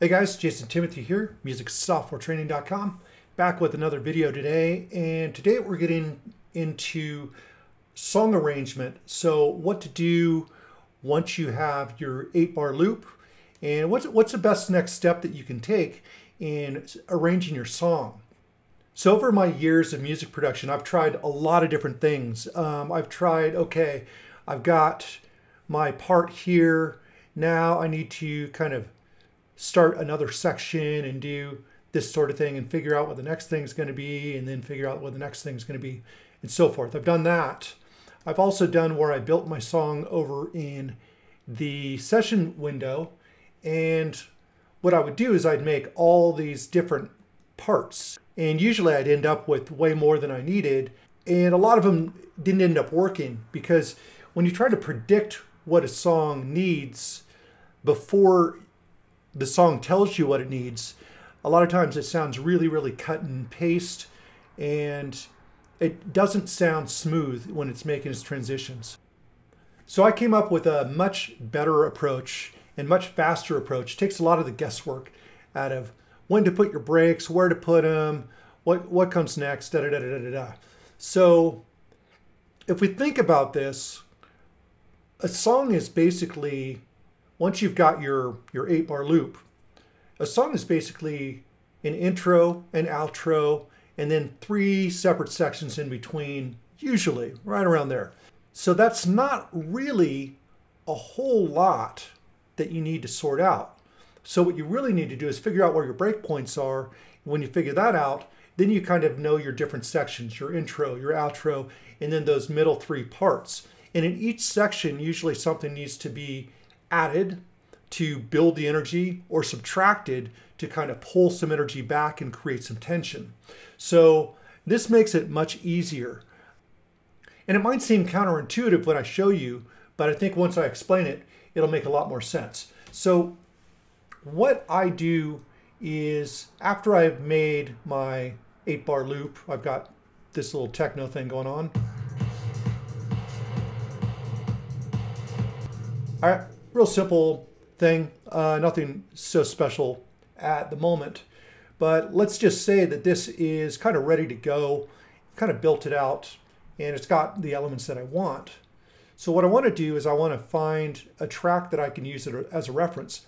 Hey guys, Jason Timothy here, musicsoftwaretraining.com, back with another video today. And today we're getting into song arrangement. So what to do once you have your 8-bar loop, and what's the best next step that you can take in arranging your song. So over my years of music production, I've tried a lot of different things. I've tried, okay, I've got my part here. Now I need to kind of start another section and do this sort of thing and figure out what the next thing's going to be, and then figure out what the next thing's going to be, and so forth. I've done that. I've also done where I built my song over in the session window, and what I would do is I'd make all these different parts, and usually I'd end up with way more than I needed, and a lot of them didn't end up working, because when you try to predict what a song needs before the song tells you what it needs, a lot of times it sounds really, really cut and paste, and it doesn't sound smooth when it's making its transitions. So I came up with a much better approach and much faster approach. It takes a lot of the guesswork out of when to put your breaks, where to put them, what comes next, da da da da da da. So if we think about this, a song is basically, once you've got your 8-bar loop, a song is basically an intro, an outro, and then 3 separate sections in between, usually right around there. So that's not really a whole lot that you need to sort out. So what you really need to do is figure out where your breakpoints are. When you figure that out, then you kind of know your different sections, your intro, your outro, and then those middle 3 parts. And in each section, usually something needs to be added to build the energy, or subtracted to kind of pull some energy back and create some tension. So this makes it much easier. And it might seem counterintuitive when I show you, but I think once I explain it, it'll make a lot more sense. So what I do is, after I've made my 8-bar loop, I've got this little techno thing going on. All right, real simple thing, nothing so special at the moment, but let's just say that this is kind of ready to go, kind of built it out, and it's got the elements that I want. So what I want to do is I want to find a track that I can use as a reference.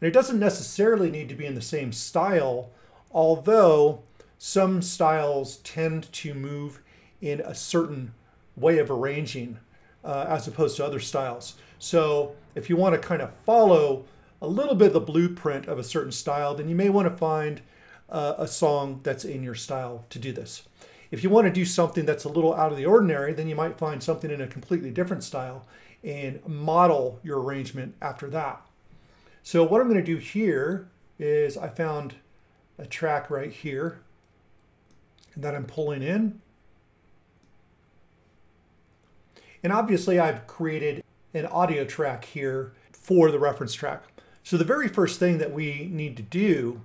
And it doesn't necessarily need to be in the same style, although some styles tend to move in a certain way of arranging as opposed to other styles. So if you want to kind of follow a little bit of the blueprint of a certain style, then you may want to find a song that's in your style to do this. If you want to do something that's a little out of the ordinary, then you might find something in a completely different style and model your arrangement after that. So what I'm going to do here is I found a track right here that I'm pulling in. And obviously I've created an audio track here for the reference track. So the very first thing that we need to do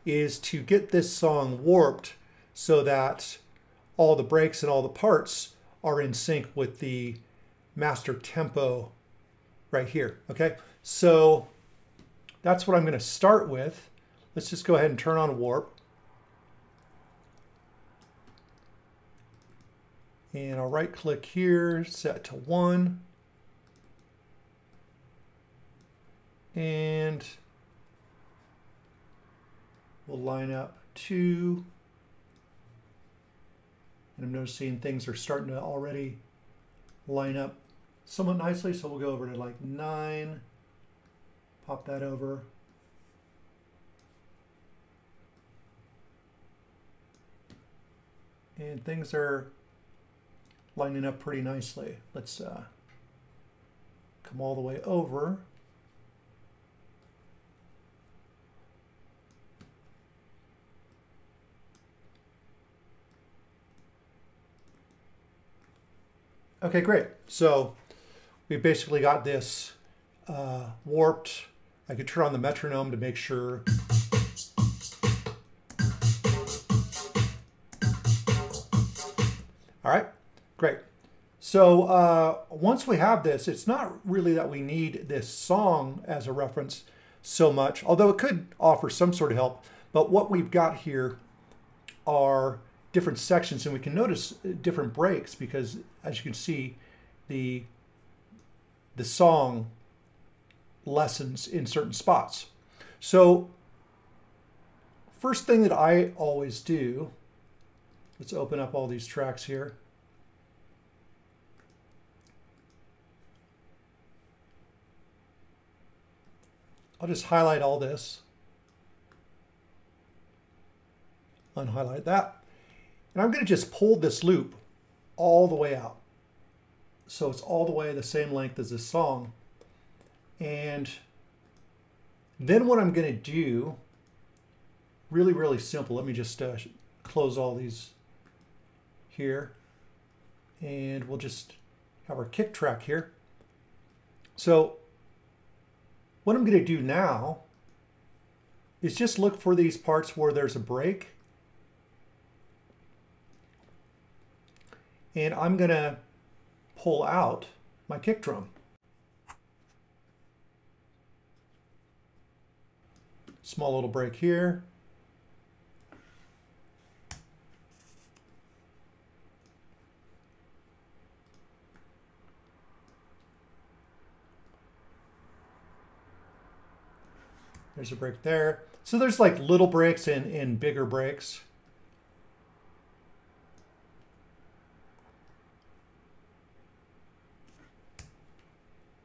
is to get this song warped so that all the breaks and all the parts are in sync with the master tempo right here, okay? So that's what I'm going to start with. Let's just go ahead and turn on warp. And I'll right click here, set to 1. And we'll line up 2. And I'm noticing things are starting to already line up somewhat nicely. So we'll go over to like 9, pop that over. And things are lining up pretty nicely. Let's come all the way over. Okay, great. So we basically got this warped. I could turn on the metronome to make sure. All right, great. So once we have this, it's not really that we need this song as a reference, so much, although it could offer some sort of help. But what we've got here are different sections, and we can notice different breaks because, as you can see, the song lessens in certain spots. So first thing that I always do, let's open up all these tracks here. I'll just highlight all this, unhighlight that, and I'm going to just pull this loop all the way out. So it's all the way the same length as this song. And then what I'm going to do, really, really simple. Let me just close all these here. And we'll just have our kick track here. So what I'm going to do now is just look for these parts where there's a break. And I'm going to pull out my kick drum. Small little break here. There's a break there. So there's like little breaks and bigger breaks.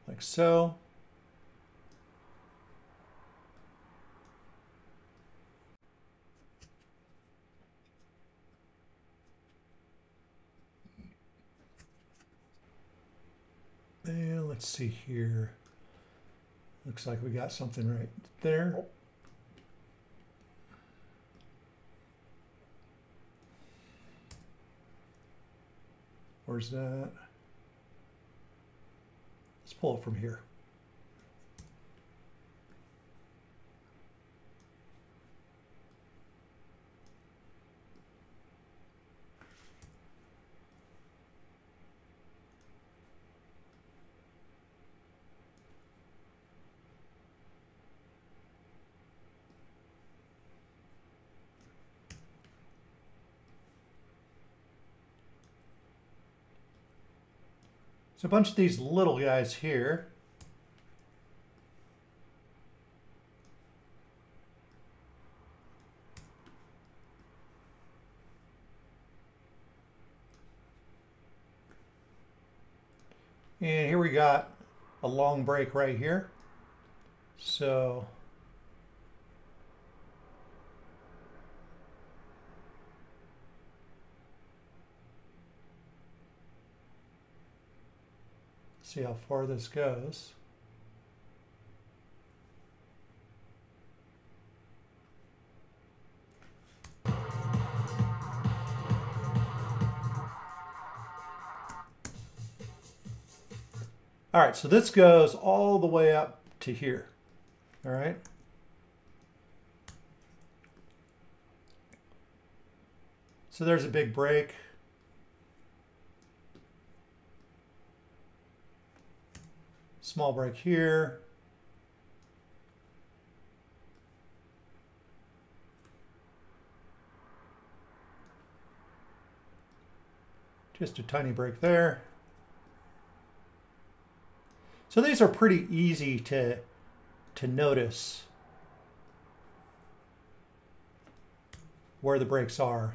Like so. And let's see here. Looks like we got something right there. Where's that? Let's pull it from here. So a bunch of these little guys here. And here we got a long break right here. So see how far this goes. All right, so this goes all the way up to here. All right. So there's a big break. Small break here. Just a tiny break there. So these are pretty easy to notice where the breaks are.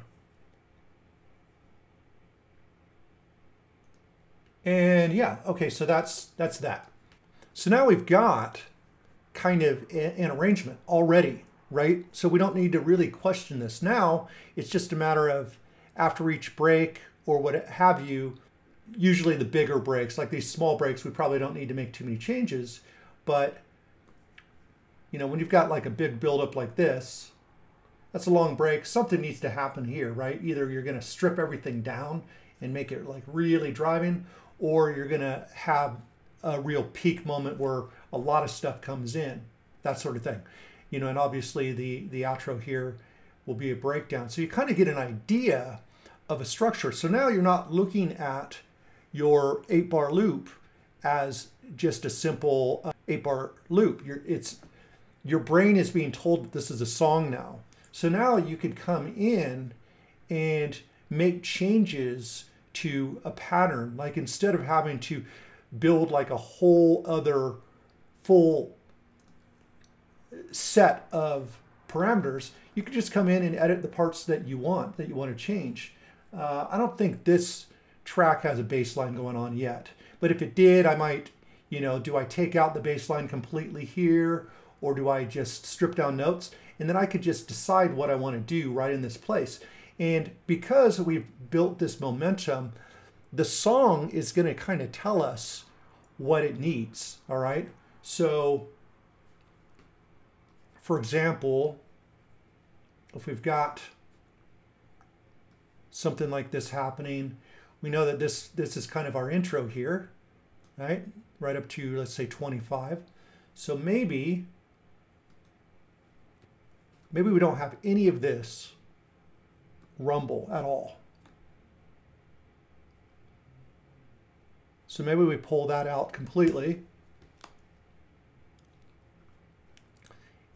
And yeah, okay, so that's that. So now we've got kind of an arrangement already, right? So we don't need to really question this. Now it's just a matter of after each break or what have you, usually the bigger breaks, like these small breaks, we probably don't need to make too many changes. But you know, when you've got like a big buildup like this, that's a long break. Something needs to happen here, right? Either you're going to strip everything down and make it like really driving, or you're going to have a real peak moment where a lot of stuff comes in, that sort of thing. You know, and obviously the outro here will be a breakdown. So you kind of get an idea of a structure. So now you're not looking at your 8-bar loop as just a simple 8-bar loop. your brain is being told that this is a song now. So now you could come in and make changes to a pattern. Like instead of having to build like a whole other full set of parameters, you could just come in and edit the parts that you want to change. I don't think this track has a bass line going on yet, but if it did, I might, you know, do I take out the bass line completely here, or do I just strip down notes? And then I could just decide what I want to do right in this place. And because we've built this momentum, the song is going to kind of tell us what it needs. All right. So for example, if we've got something like this happening, we know that this is kind of our intro here, right? Right up to, let's say 25. So maybe we don't have any of this rumble at all. So maybe we pull that out completely.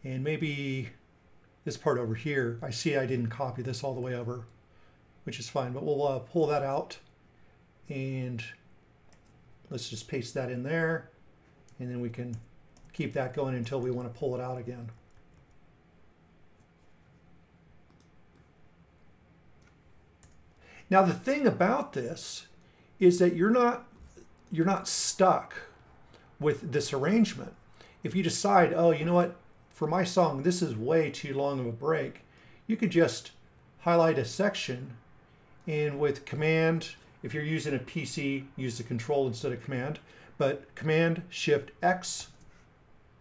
And maybe this part over here, I see I didn't copy this all the way over, which is fine, but we'll pull that out and let's just paste that in there, and then we can keep that going until we want to pull it out again. Now the thing about this is that you're not stuck with this arrangement. If you decide, oh, you know what, for my song, this is way too long of a break, you could just highlight a section, and with Command, if you're using a PC, use the Control instead of Command, but Command Shift X,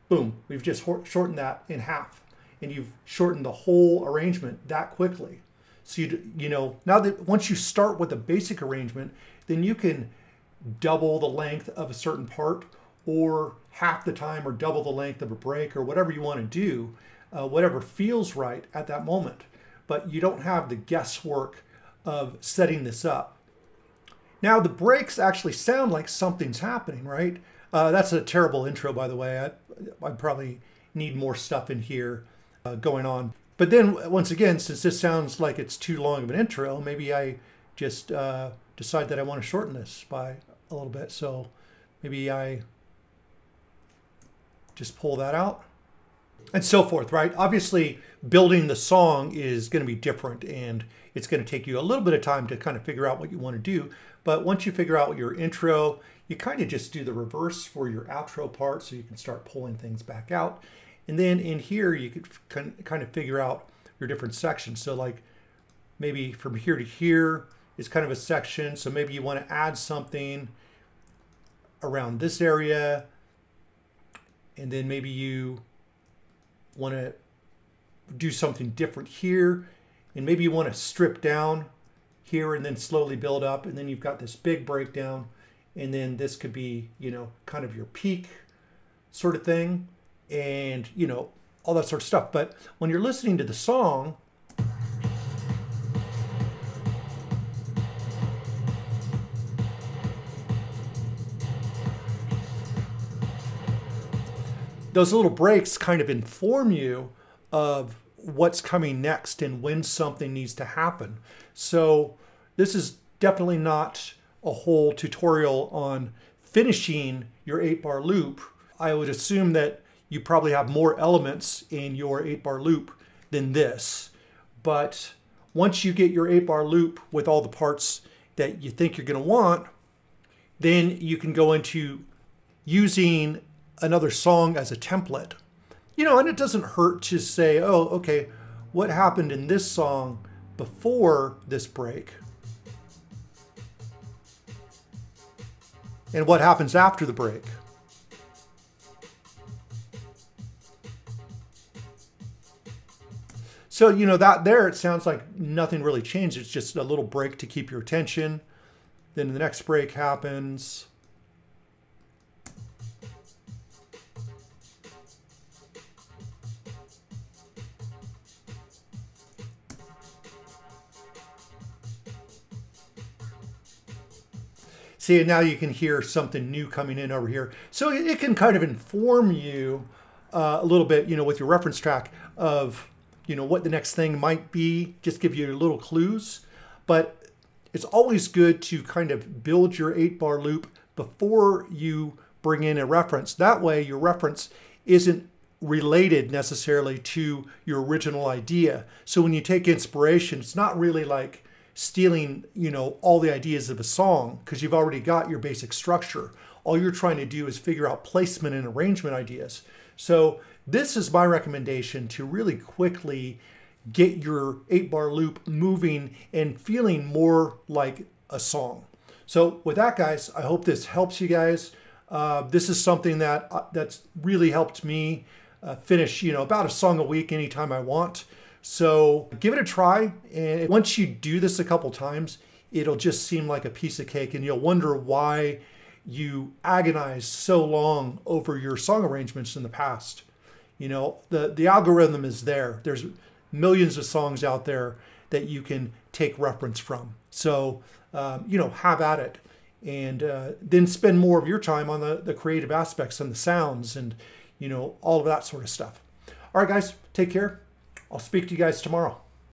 boom, we've just shortened that in half, and you've shortened the whole arrangement that quickly. So you know, now that once you start with a basic arrangement, then you can double the length of a certain part, or half the time, or double the length of a break, or whatever you want to do, whatever feels right at that moment. But you don't have the guesswork of setting this up. Now the breaks actually sound like something's happening, right? That's a terrible intro, by the way. I probably need more stuff in here going on. But then once again, since this sounds like it's too long of an intro, maybe I just decide that I want to shorten this by a little bit. So maybe I just pull that out and so forth, right? Obviously, building the song is going to be different, and it's going to take you a little bit of time to kind of figure out what you want to do. But once you figure out your intro, you kind of just do the reverse for your outro part, so you can start pulling things back out. And then in here, you could kind of figure out your different sections. So like maybe from here to here is kind of a section. So maybe you want to add something around this area. And then maybe you want to do something different here. And maybe you want to strip down here and then slowly build up. And then you've got this big breakdown. And then this could be, you know, kind of your peak sort of thing. And, you know, all that sort of stuff. But when you're listening to the song, those little breaks kind of inform you of what's coming next and when something needs to happen. So this is definitely not a whole tutorial on finishing your 8-bar loop. I would assume that you probably have more elements in your 8-bar loop than this. But once you get your 8-bar loop with all the parts that you think you're going to want, then you can go into using another song as a template. You know, and it doesn't hurt to say, oh, okay, what happened in this song before this break? And what happens after the break? So, you know, that there, it sounds like nothing really changed. It's just a little break to keep your attention. Then the next break happens. See, now you can hear something new coming in over here. So it can kind of inform you a little bit, with your reference track of, what the next thing might be, just give you little clues. But it's always good to kind of build your 8-bar loop before you bring in a reference. That way your reference isn't related necessarily to your original idea. So when you take inspiration, it's not really like stealing, all the ideas of a song, because you've already got your basic structure. All you're trying to do is figure out placement and arrangement ideas. So this is my recommendation to really quickly get your 8-bar loop moving and feeling more like a song. So with that, guys, I hope this helps you guys. This is something that's really helped me finish, about a song a week anytime I want. So give it a try. And once you do this a couple times, it'll just seem like a piece of cake, and you'll wonder why you agonized so long over your song arrangements in the past. The algorithm is there. There's millions of songs out there that you can take reference from. So, have at it. And then spend more of your time on the creative aspects and the sounds and, all of that sort of stuff. All right, guys, take care. I'll speak to you guys tomorrow.